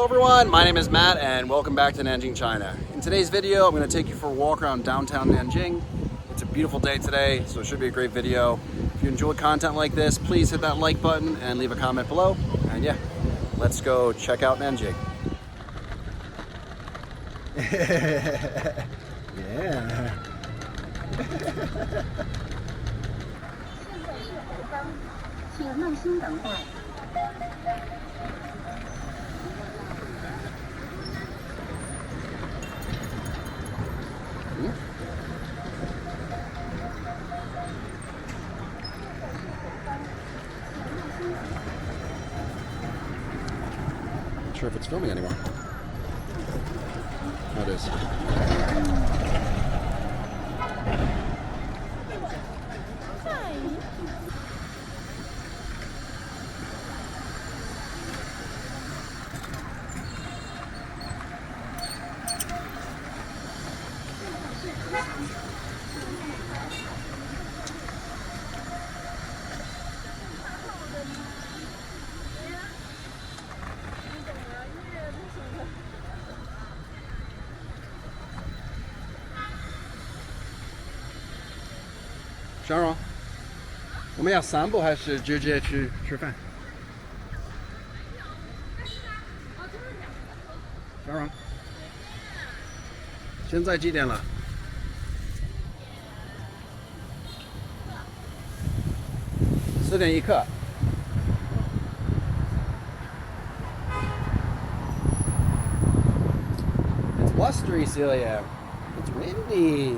everyone, my name is Matt and welcome back to Nanjing, China. In today's video, I'm going to take you for a walk around downtown Nanjing. It's a beautiful day today, so it should be a great video. If you enjoyed content like this, please hit that like button and leave a comment below. And yeah, let's go check out Nanjing. Yeah. 请耐心等待。 Not sure if it's filming anymore. Oh, it is.小荣，我们要散步还是直接去吃饭？小荣，现在几点了？4点1刻。It's blustery, Celia. It's windy.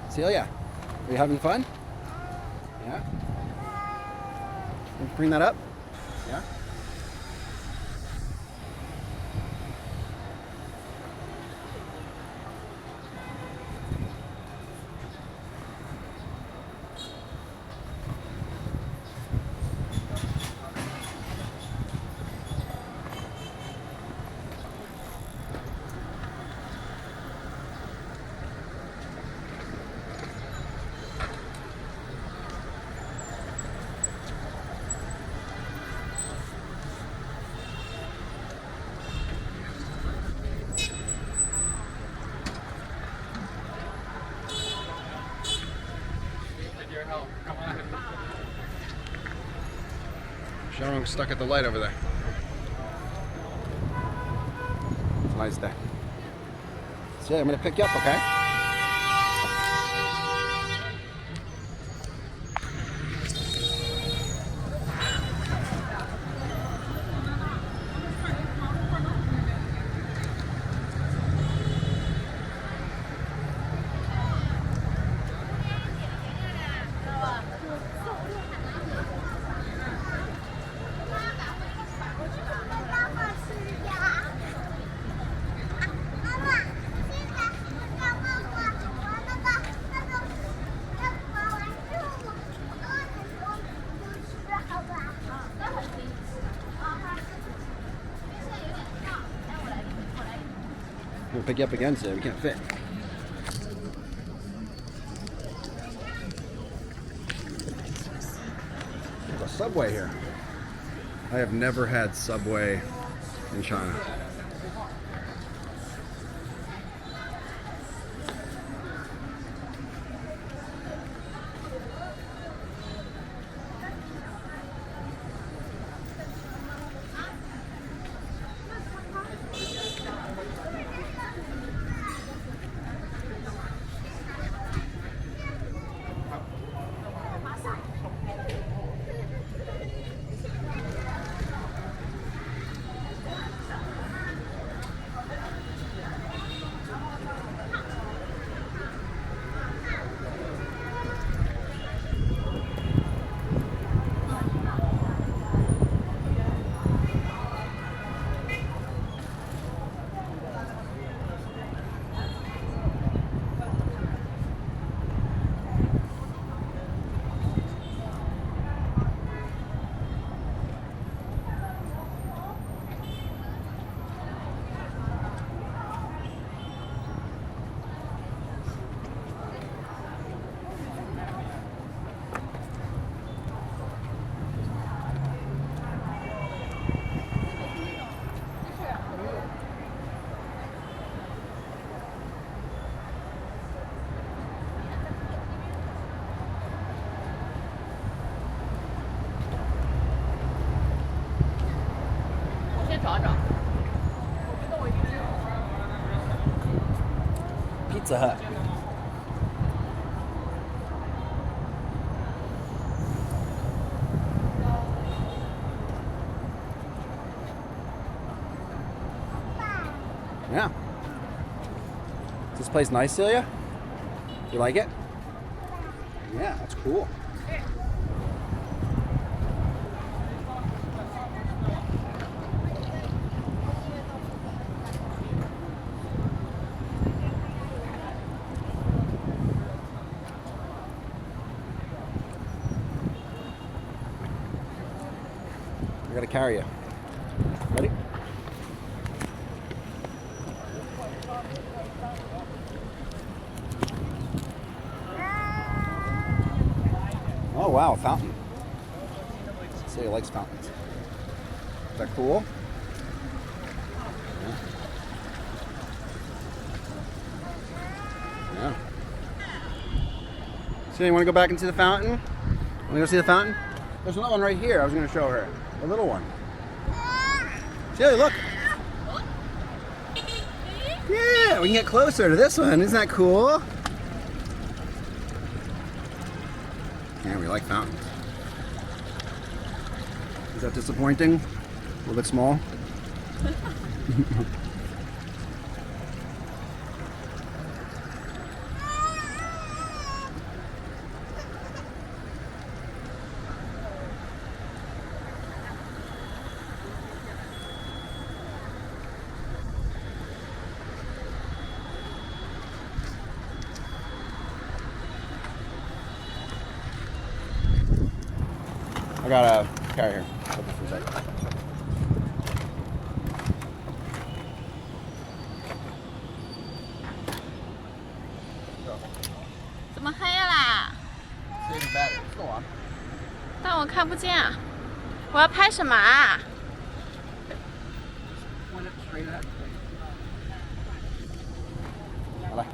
Celia, are you having fun? Yeah? Can you bring that up? Yeah? Sharon's stuck at the light over there. It's a nice day. So yeah, I'm gonna pick you up, okay? We'll pick you up again today. We can't fit. There's a Subway here. I have never had Subway in China. Pizza Hut. Yeah. Is this place nice, Celia? You like it? Yeah, that's cool. I gotta carry you. Ready? Oh wow, fountain. Celia likes fountains. Is that cool? Yeah. Celia, you wanna go back and see the fountain? Wanna go see the fountain? There's another one right here I was gonna show her. A little one. Celia, look. Yeah, we can get closer to this one. Isn't that cool? Yeah, we like fountains. Is that disappointing? A little bit small? I got a carry here. Hold this for a second. 怎么黑啦？ Saving battery. Go on. 但我看不见，我要拍什么啊？ Point it straight ahead. 好来。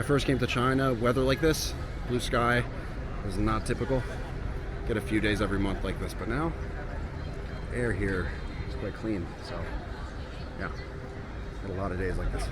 I first came to China, weather like this, blue sky, was not typical. Get a few days every month like this, but now air here is quite clean. So yeah, got a lot of days like this.